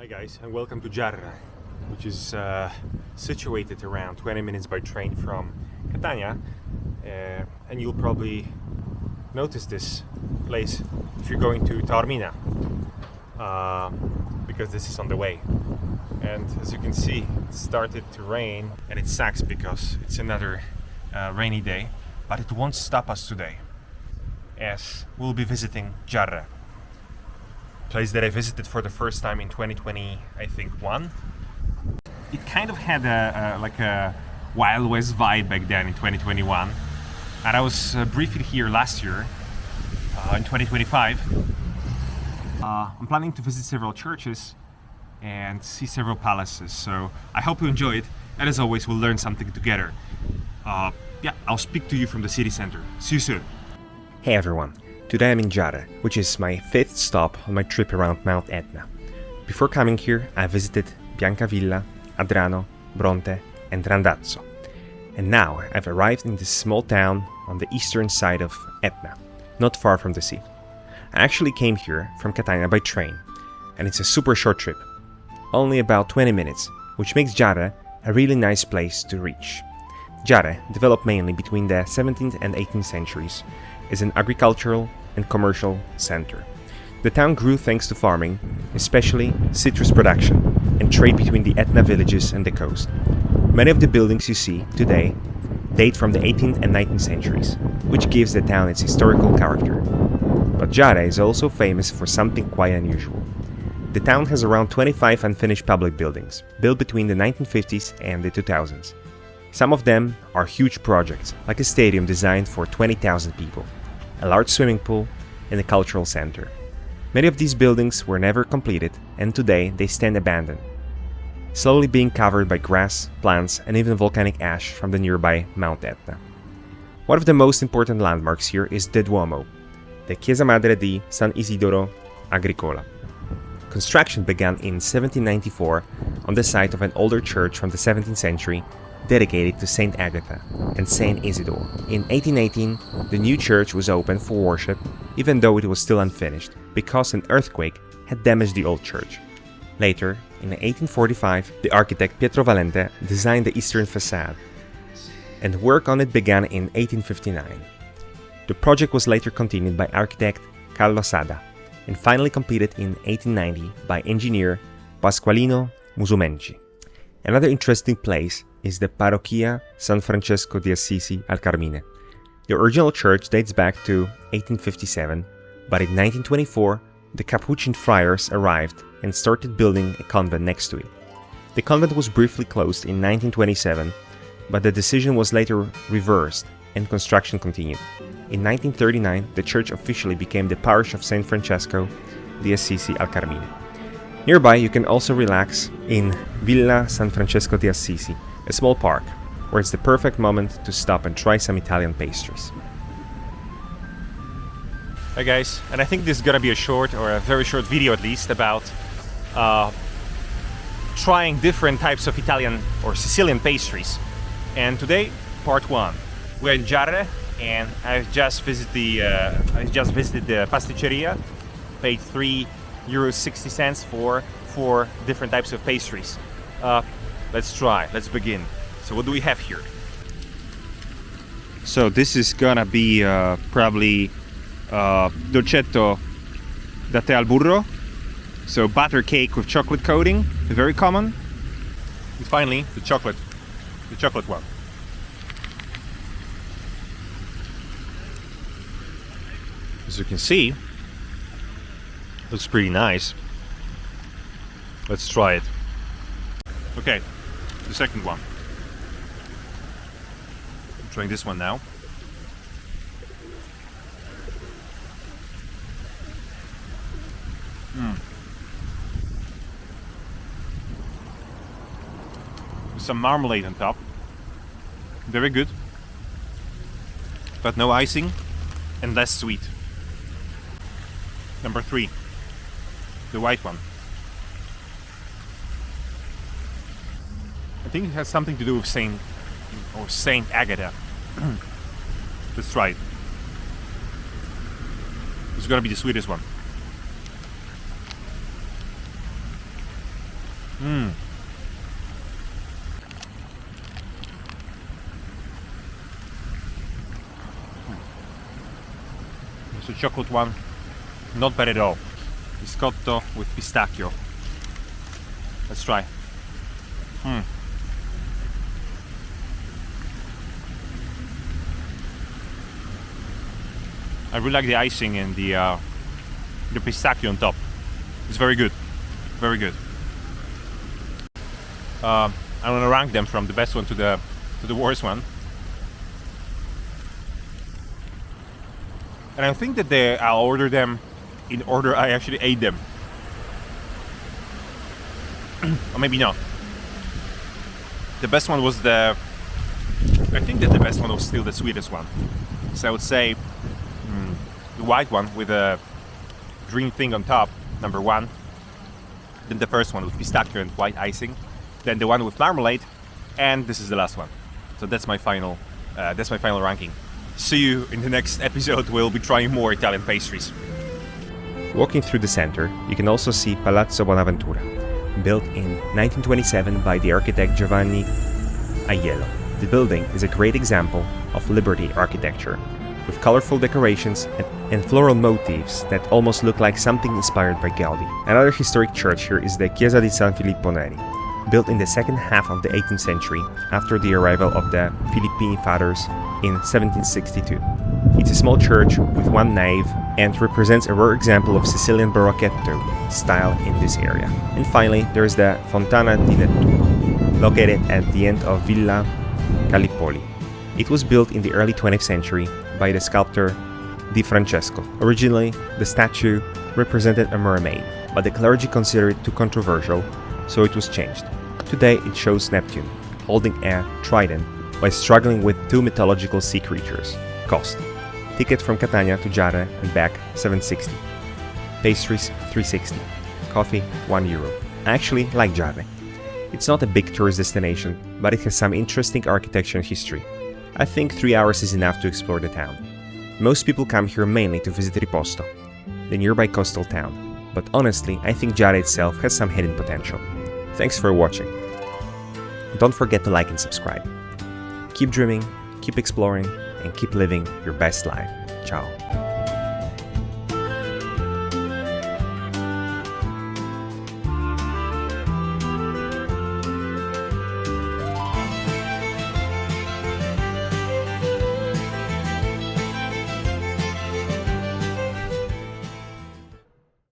Hi guys, and welcome to Giarre, which is situated around 20 minutes by train from Catania, and you'll probably notice this place if you're going to Taormina, because this is on the way. And as you can see, it started to rain, and it sucks because it's another rainy day, but it won't stop us today, as we'll be visiting Giarre. Place that I visited for the first time in 2020, I think, one. It kind of had a Wild West vibe back then in 2021, and I was briefly here last year in 2025. I'm planning to visit several churches and see several palaces, so I hope you enjoy it, and as always, we'll learn something together. I'll speak to you from the city center. See you soon. Hey everyone. Today I'm in Giarre, which is my 5th stop on my trip around Mount Etna. Before coming here, I visited Biancavilla, Adrano, Bronte, and Randazzo. And now I've arrived in this small town on the eastern side of Etna, not far from the sea. I actually came here from Catania by train, and it's a super short trip, only about 20 minutes, which makes Giarre a really nice place to reach. Giarre, developed mainly between the 17th and 18th centuries, is an agricultural and commercial center. The town grew thanks to farming, especially citrus production, and trade between the Etna villages and the coast. Many of the buildings you see today date from the 18th and 19th centuries, which gives the town its historical character. But Giarre is also famous for something quite unusual. The town has around 25 unfinished public buildings, built between the 1950s and the 2000s. Some of them are huge projects, like a stadium designed for 20,000 people, a large swimming pool, and a cultural center. Many of these buildings were never completed, and today they stand abandoned, slowly being covered by grass, plants, and even volcanic ash from the nearby Mount Etna. One of the most important landmarks here is the Duomo, the Chiesa Madre di San Isidoro Agricola. Construction began in 1794 on the site of an older church from the 17th century dedicated to Saint Agatha and Saint Isidore. In 1818, the new church was opened for worship, even though it was still unfinished, because an earthquake had damaged the old church. Later, in 1845, the architect Pietro Valente designed the eastern facade, and work on it began in 1859. The project was later continued by architect Carlo Sada, and finally completed in 1890 by engineer Pasqualino Musumeci. Another interesting place is the Parroquia San Francesco di Assisi al Carmine. The original church dates back to 1857, but in 1924, the Capuchin friars arrived and started building a convent next to it. The convent was briefly closed in 1927, but the decision was later reversed and construction continued. In 1939, the church officially became the parish of San Francesco di Assisi al Carmine. Nearby, you can also relax in Villa San Francesco di Assisi, a small park, where it's the perfect moment to stop and try some Italian pastries. Hi guys, and I think this is gonna be a short, or a very short video at least, about trying different types of Italian or Sicilian pastries. And today, part 1. We're in Giarre, and I've just visited the pasticceria, paid €3.60 for 4 different types of pastries. Let's begin. So what do we have here? So this is gonna be probably dolcetto da tè al burro, so butter cake with chocolate coating, very common. And finally, the chocolate one. As you can see, looks pretty nice. Let's try it. Okay, the second one. I'm trying this one now. With some marmalade on top. Very good. But no icing and less sweet. Number 3. The white one. I think it has something to do with Saint Agatha. Let's try it. It's gonna be the sweetest one. It's a chocolate one, not bad at all. Biscotto with pistachio. Let's try. I really like the icing and the pistachio on top. It's very good, very good. I'm gonna rank them from the best one to the worst one. And I think that I'll order them in order I actually ate them. Or maybe not. The best one was I think that the best one was still the sweetest one. So I would say the white one with a green thing on top, number one. Then the first one with pistachio and white icing. Then the one with marmalade, and this is the last one. So that's my final ranking. See you in the next episode. We'll be trying more Italian pastries. Walking through the center, you can also see Palazzo Bonaventura, built in 1927 by the architect Giovanni Aiello. The building is a great example of Liberty architecture, with colorful decorations and floral motifs that almost look like something inspired by Gaudi. Another historic church here is the Chiesa di San Filippo Neri, built in the second half of the 18th century after the arrival of the Filippini fathers in 1762. It's a small church with one nave and represents a rare example of Sicilian Barocchetto style in this area. And finally, there's the Fontana di Nettuno, located at the end of Villa Gallipoli. It was built in the early 20th century by the sculptor Di Francesco. Originally, the statue represented a mermaid, but the clergy considered it too controversial, so it was changed. Today it shows Neptune, holding a trident while struggling with two mythological sea creatures. Cost: ticket from Catania to Giarre and back $7.60. Pastries $3.60. Coffee €1. I actually like Giarre. It's not a big tourist destination, but it has some interesting architecture and history. I think 3 hours is enough to explore the town. Most people come here mainly to visit Riposto, the nearby coastal town, but honestly I think Giarre itself has some hidden potential. Thanks for watching. Don't forget to like and subscribe. Keep dreaming, keep exploring, and keep living your best life. Ciao.